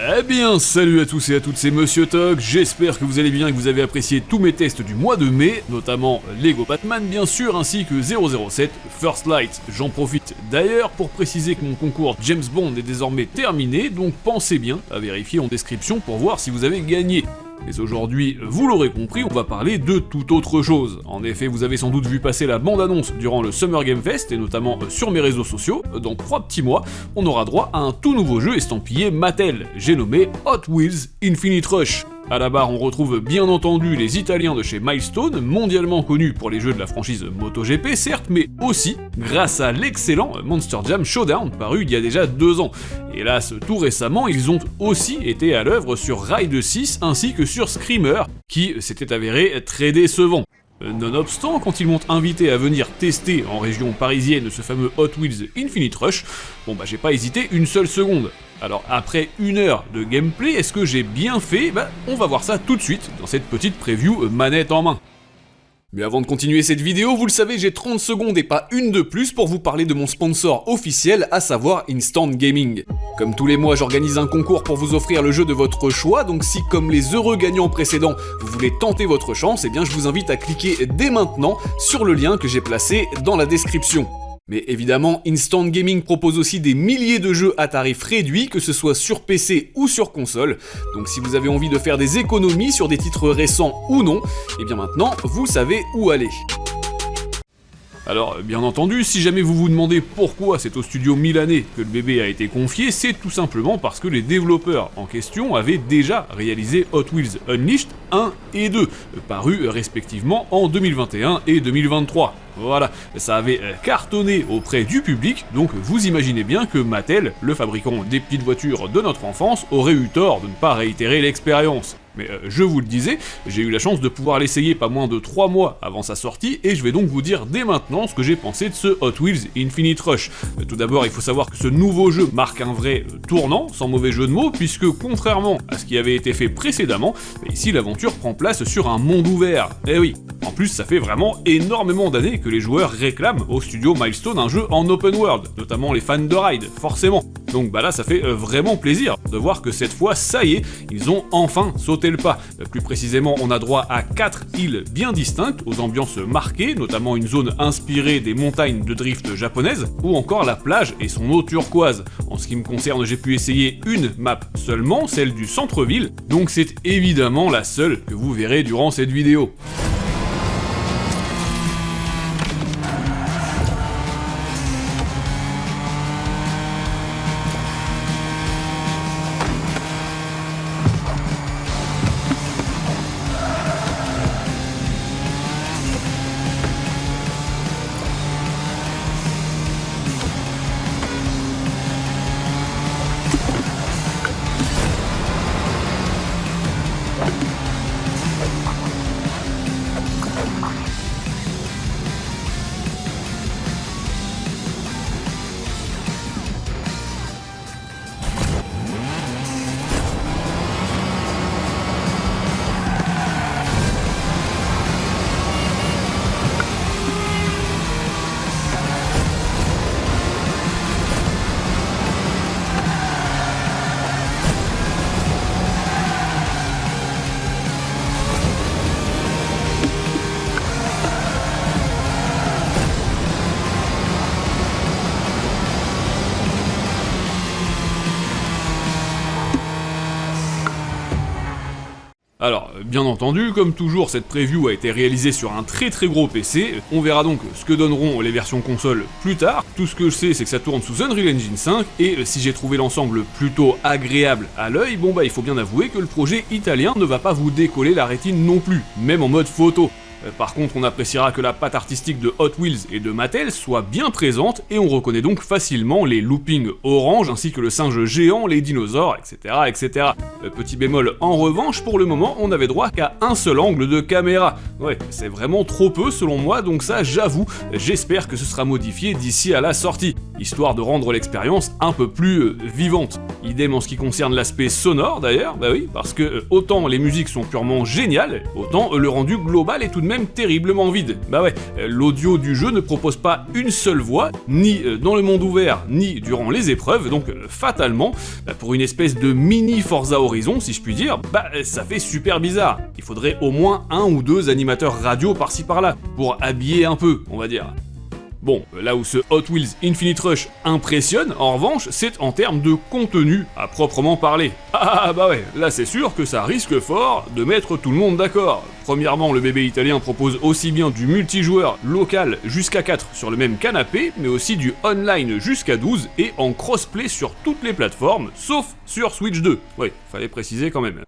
Eh bien, salut à tous et à toutes, c'est Monsieur Tog, j'espère que vous allez bien et que vous avez apprécié tous mes tests du mois de mai, notamment Lego Batman bien sûr, ainsi que 007 First Light. J'en profite d'ailleurs pour préciser que mon concours James Bond est désormais terminé, donc pensez bien à vérifier en description pour voir si vous avez gagné. Mais aujourd'hui, vous l'aurez compris, on va parler de toute autre chose. En effet, vous avez sans doute vu passer la bande-annonce durant le Summer Game Fest, et notamment sur mes réseaux sociaux. Dans 3 petits mois, on aura droit à un tout nouveau jeu estampillé Mattel. J'ai nommé Hot Wheels Infinite Rush. À la barre, on retrouve bien entendu les Italiens de chez Milestone, mondialement connus pour les jeux de la franchise MotoGP, certes, mais aussi grâce à l'excellent Monster Jam Showdown, paru il y a déjà 2 ans. Hélas, tout récemment, ils ont aussi été à l'œuvre sur Ride 6 ainsi que sur Screamer, qui s'était avéré très décevant. Nonobstant, quand ils m'ont invité à venir tester en région parisienne ce fameux Hot Wheels Infinite Rush, j'ai pas hésité une seule seconde. Alors après 1 heure de gameplay, est-ce que j'ai bien fait ? On va voir ça tout de suite dans cette petite preview manette en main. Mais avant de continuer cette vidéo, vous le savez, j'ai 30 secondes et pas une de plus pour vous parler de mon sponsor officiel, à savoir Instant Gaming. Comme tous les mois, j'organise un concours pour vous offrir le jeu de votre choix, donc si comme les heureux gagnants précédents, vous voulez tenter votre chance, je vous invite à cliquer dès maintenant sur le lien que j'ai placé dans la description. Mais évidemment, Instant Gaming propose aussi des milliers de jeux à tarif réduit, que ce soit sur PC ou sur console. Donc si vous avez envie de faire des économies sur des titres récents ou non, maintenant vous savez où aller. Alors, bien entendu, si jamais vous vous demandez pourquoi c'est au studio milanais que le bébé a été confié, c'est tout simplement parce que les développeurs en question avaient déjà réalisé Hot Wheels Unleashed 1 et 2, parus respectivement en 2021 et 2023. Voilà, ça avait cartonné auprès du public, donc vous imaginez bien que Mattel, le fabricant des petites voitures de notre enfance, aurait eu tort de ne pas réitérer l'expérience. Mais je vous le disais, j'ai eu la chance de pouvoir l'essayer pas moins de 3 mois avant sa sortie, et je vais donc vous dire dès maintenant ce que j'ai pensé de ce Hot Wheels Infinite Rush. Tout d'abord, il faut savoir que ce nouveau jeu marque un vrai tournant, sans mauvais jeu de mots, puisque contrairement à ce qui avait été fait précédemment, ici l'aventure prend place sur un monde ouvert. Eh oui, en plus ça fait vraiment énormément d'années que les joueurs réclament au studio Milestone un jeu en open world, notamment les fans de Ride, forcément. Donc là ça fait vraiment plaisir de voir que cette fois, ça y est, ils ont enfin sauté le pas. Plus précisément, on a droit à 4 îles bien distinctes, aux ambiances marquées, notamment une zone inspirée des montagnes de drift japonaises, ou encore la plage et son eau turquoise. En ce qui me concerne, j'ai pu essayer une map seulement, celle du centre-ville, donc c'est évidemment la seule que vous verrez durant cette vidéo. Alors, bien entendu, comme toujours, cette preview a été réalisée sur un très gros PC, on verra donc ce que donneront les versions console plus tard. Tout ce que je sais, c'est que ça tourne sous Unreal Engine 5, et si j'ai trouvé l'ensemble plutôt agréable à l'œil, il faut bien avouer que le projet italien ne va pas vous décoller la rétine non plus, même en mode photo. Par contre, on appréciera que la patte artistique de Hot Wheels et de Mattel soit bien présente, et on reconnaît donc facilement les loopings orange ainsi que le singe géant, les dinosaures, etc. Petit bémol, en revanche, pour le moment, on n'avait droit qu'à un seul angle de caméra. Ouais, c'est vraiment trop peu selon moi, donc ça, j'avoue, j'espère que ce sera modifié d'ici à la sortie. histoire de rendre l'expérience un peu plus vivante. Idem en ce qui concerne l'aspect sonore d'ailleurs, bah oui, parce que autant les musiques sont purement géniales, autant le rendu global est tout de même terriblement vide. Bah ouais, l'audio du jeu ne propose pas une seule voix, ni dans le monde ouvert, ni durant les épreuves, donc fatalement, pour une espèce de mini Forza Horizon si je puis dire, bah ça fait super bizarre. Il faudrait au moins 1 ou 2 animateurs radio par-ci par-là, pour habiller un peu, on va dire. Bon, là où ce Hot Wheels Infinite Rush impressionne, en revanche, c'est en termes de contenu, à proprement parler. Ah bah ouais, là c'est sûr que ça risque fort de mettre tout le monde d'accord. Premièrement, le bébé italien propose aussi bien du multijoueur local jusqu'à 4 sur le même canapé, mais aussi du online jusqu'à 12 et en crossplay sur toutes les plateformes, sauf sur Switch 2. Ouais, fallait préciser quand même.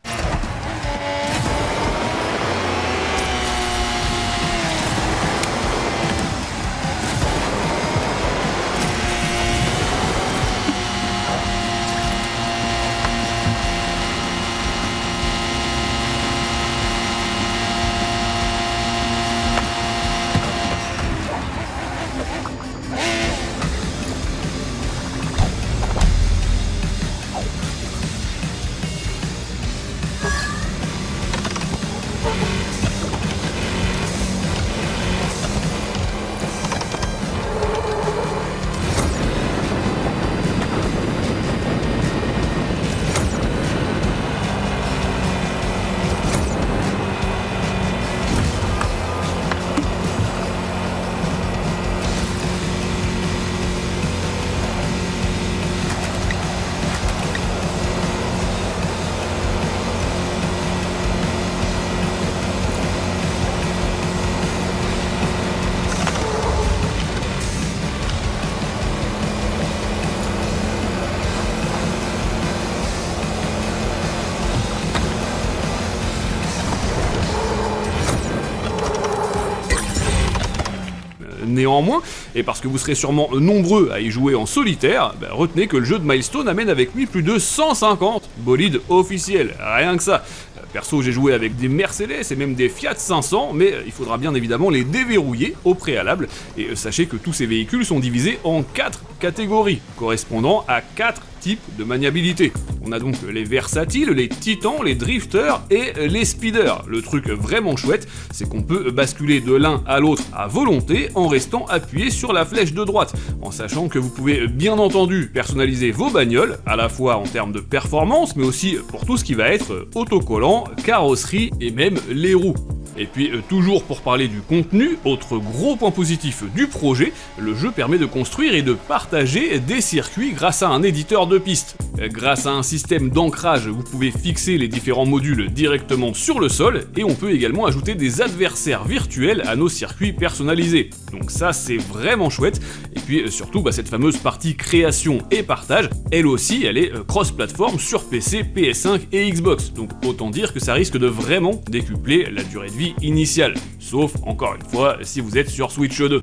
Néanmoins, et parce que vous serez sûrement nombreux à y jouer en solitaire, retenez que le jeu de Milestone amène avec lui plus de 150 bolides officiels, rien que ça. Perso, j'ai joué avec des Mercedes et même des Fiat 500, mais il faudra bien évidemment les déverrouiller au préalable, et sachez que tous ces véhicules sont divisés en 4 catégories, correspondant à 4 types de maniabilité. On a donc les versatiles, les titans, les drifters et les speeders. Le truc vraiment chouette, c'est qu'on peut basculer de l'un à l'autre à volonté en restant appuyé sur la flèche de droite, en sachant que vous pouvez bien entendu personnaliser vos bagnoles, à la fois en termes de performance, mais aussi pour tout ce qui va être autocollant, carrosserie et même les roues. Et puis toujours pour parler du contenu, autre gros point positif du projet, le jeu permet de construire et de partager des circuits grâce à un éditeur de pistes. Grâce à un système d'ancrage, vous pouvez fixer les différents modules directement sur le sol, et on peut également ajouter des adversaires virtuels à nos circuits personnalisés. Donc ça c'est vraiment chouette, et puis surtout cette fameuse partie création et partage, elle aussi elle est cross-platform sur PC, PS5 et Xbox, donc autant dire que ça risque de vraiment décupler la durée de vie initiale, sauf encore une fois si vous êtes sur Switch 2.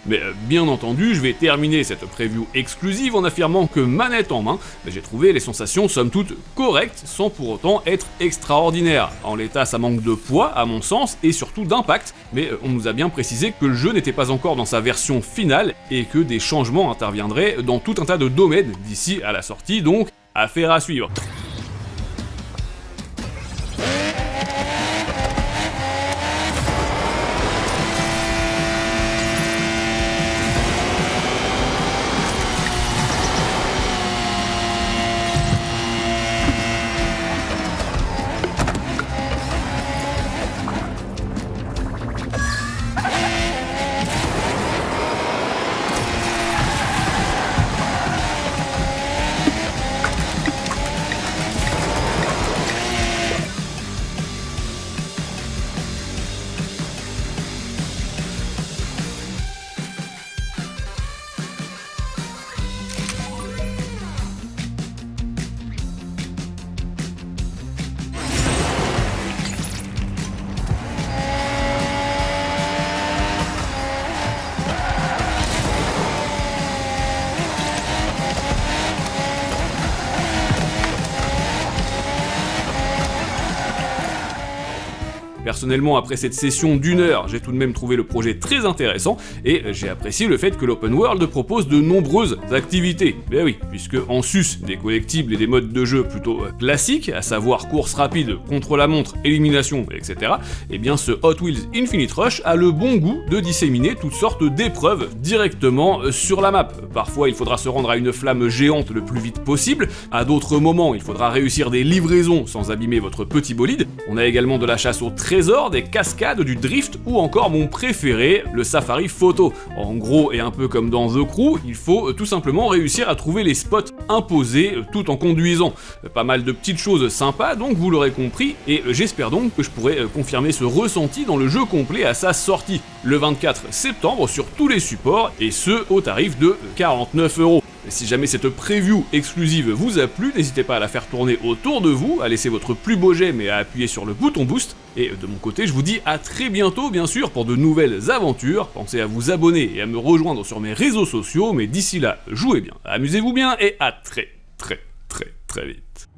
Mais bien entendu, je vais terminer cette preview exclusive en affirmant que manette en main, j'ai trouvé les sensations somme toute correctes sans pour autant être extraordinaires. En l'état, ça manque de poids à mon sens et surtout d'impact, mais on nous a bien précisé que le jeu n'était pas encore dans sa version finale et que des changements interviendraient dans tout un tas de domaines d'ici à la sortie, donc affaire à suivre. Personnellement, après cette session d'1 heure, j'ai tout de même trouvé le projet très intéressant, et j'ai apprécié le fait que l'open world propose de nombreuses activités. Ben oui, puisque en sus des collectibles et des modes de jeu plutôt classiques, à savoir course rapide, contre la montre, élimination, etc., eh bien ce Hot Wheels Infinite Rush a le bon goût de disséminer toutes sortes d'épreuves directement sur la map. Parfois il faudra se rendre à une flamme géante le plus vite possible, à d'autres moments il faudra réussir des livraisons sans abîmer votre petit bolide. On a également de la chasse au trésor, des cascades, du drift ou encore mon préféré, le safari photo. En gros, et un peu comme dans The Crew, il faut tout simplement réussir à trouver les spots imposés tout en conduisant. Pas mal de petites choses sympas donc, vous l'aurez compris, et j'espère donc que je pourrai confirmer ce ressenti dans le jeu complet à sa sortie, le 24 septembre sur tous les supports, et ce au tarif de 49€. Si jamais cette preview exclusive vous a plu, n'hésitez pas à la faire tourner autour de vous, à laisser votre plus beau j'aime et à appuyer sur le bouton boost. Et de mon côté, je vous dis à très bientôt bien sûr pour de nouvelles aventures. Pensez à vous abonner et à me rejoindre sur mes réseaux sociaux, mais d'ici là, jouez bien, amusez-vous bien et à très vite.